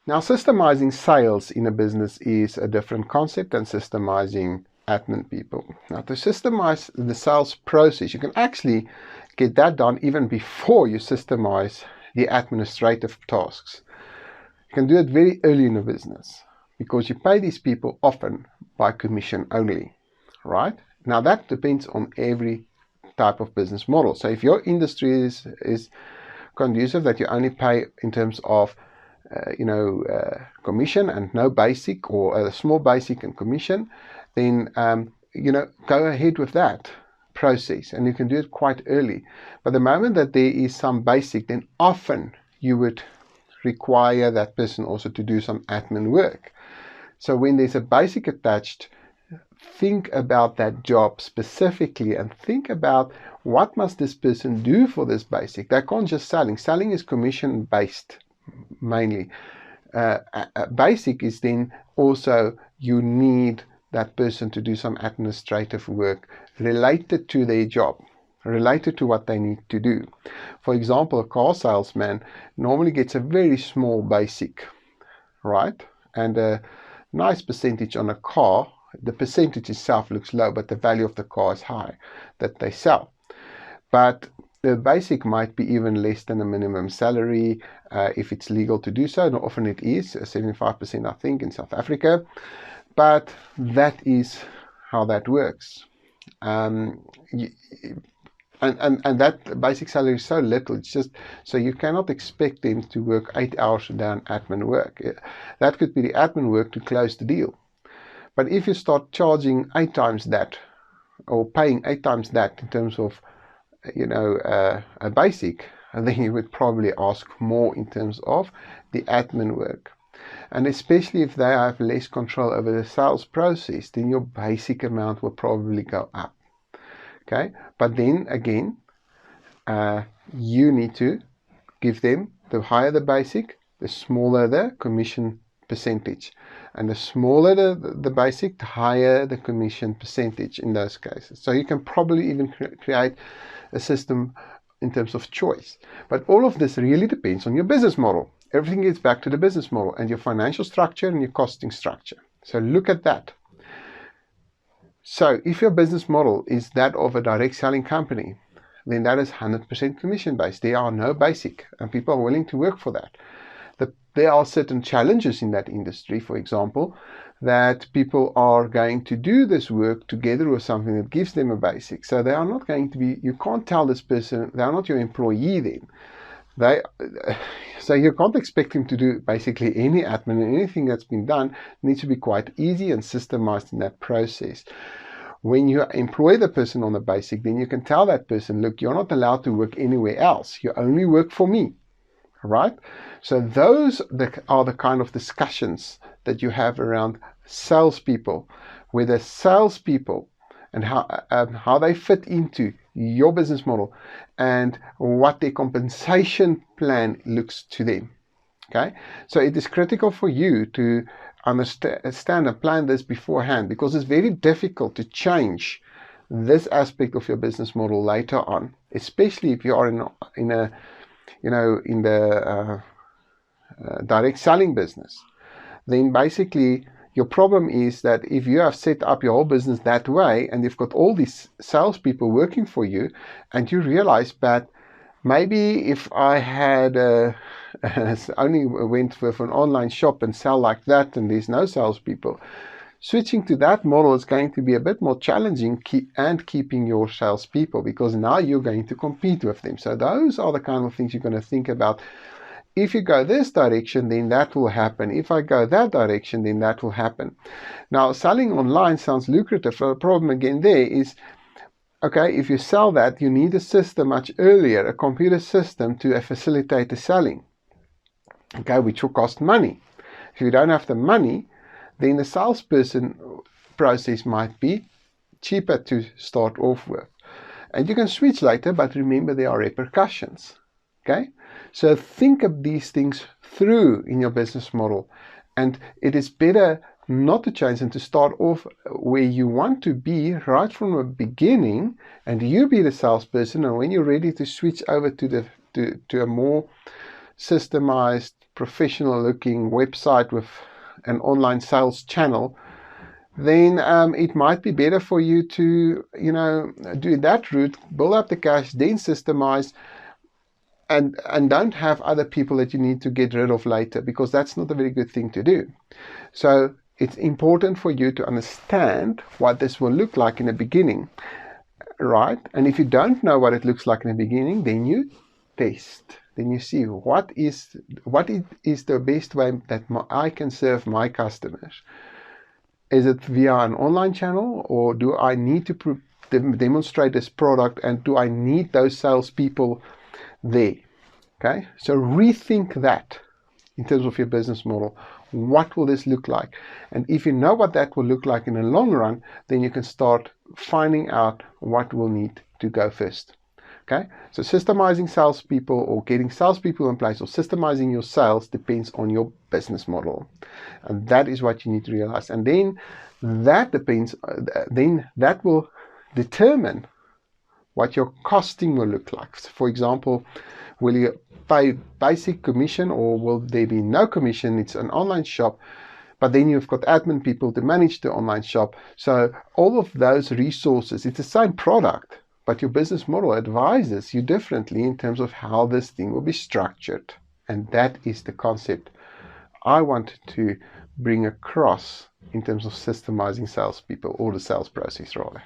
Now, systemizing sales in a business is a different concept than systemizing admin people. Now, to systemize the sales process, you can actually get that done even before you systemize the administrative tasks. You can do it very early in a business because you pay these people often by commission only, right? Now, that depends on every type of business model. So if your industry is conducive that you only pay in terms of commission and no basic, or a small basic and commission, then go ahead with that process, and you can do it quite early. But the moment that there is some basic, then often you would require that person also to do some admin work. So when there's a basic attached, think about that job specifically and think about what must this person do for this basic. They can't just selling. Selling is commission based mainly. Basic is then also you need that person to do some administrative work related to their job, related to what they need to do. For example, a car salesman normally gets a very small basic, right? And a nice percentage on a car. The percentage itself looks low, but the value of the car is high that they sell. But the basic might be even less than a minimum salary if it's legal to do so. And often it is 75%, I think, in South Africa. But that is how that works. And that basic salary is so little. It's just so you cannot expect them to work 8 hours down admin work. That could be the admin work to close the deal. But if you start charging 8 times that, or paying 8 times that in terms of a basic, then you would probably ask more in terms of the admin work. And especially if they have less control over the sales process, then your basic amount will probably go up. Okay, but then again, you need to give them, the higher the basic, the smaller the commission percentage. And the smaller the basic, the higher the commission percentage in those cases. So you can probably even create a system in terms of choice. But all of this really depends on your business model. Everything gets back to the business model and your financial structure and your costing structure. So look at that. So if your business model is that of a direct selling company, then that is 100% commission based. There are no basic, and people are willing to work for that. There are certain challenges in that industry, for example, that people are going to do this work together with something that gives them a basic. So they are not going to be, you can't tell this person, they are not your employee then. So you can't expect him to do basically any admin, and anything that's been done needs to be quite easy and systemized in that process. When you employ the person on the basic, then you can tell that person, look, you're not allowed to work anywhere else. You only work for me, right? So those are the kind of discussions that you have around salespeople, where the salespeople and how they fit into your business model and what their compensation plan looks to them. Okay, so it is critical for you to understand and plan this beforehand, because it's very difficult to change this aspect of your business model later on, especially if you are in the direct selling business. Then basically your problem is that if you have set up your whole business that way and you've got all these salespeople working for you, and you realize that maybe if I had only went with an online shop and sell like that and there's no salespeople, switching to that model is going to be a bit more challenging, and keeping your salespeople, because now you're going to compete with them. So those are the kind of things you're going to think about. If you go this direction, then that will happen. If I go that direction, then that will happen. Now, selling online sounds lucrative. The problem again there is, okay, if you sell that, you need a system much earlier, a computer system to facilitate the selling, okay, which will cost money. If you don't have the money, then the salesperson process might be cheaper to start off with. And you can switch later, but remember there are repercussions. Okay, so think of these things through in your business model, and it is better not to change and to start off where you want to be right from the beginning, and you be the salesperson. And when you're ready to switch over to a more systemized professional looking website with an online sales channel, then it might be better for you to, do that route, build up the cash, then systemize, and don't have other people that you need to get rid of later, because that's not a very good thing to do. So it's important for you to understand what this will look like in the beginning, right? And if you don't know what it looks like in the beginning, then you test. Then you see what is the best way that I can serve my customers. Is it via an online channel, or do I need to demonstrate this product, and do I need those salespeople there? Okay, so rethink that in terms of your business model. What will this look like? And if you know what that will look like in the long run, then you can start finding out what will need to go first. Okay, so systemizing salespeople, or getting salespeople in place, or systemizing your sales depends on your business model, and that is what you need to realize. And then that that will determine what your costing will look like. So for example, will you pay basic commission, or will there be no commission? It's an online shop, but then you've got admin people to manage the online shop. So all of those resources, it's the same product, but your business model advises you differently in terms of how this thing will be structured. And that is the concept I wanted to bring across in terms of systemizing salespeople, or the sales process rather.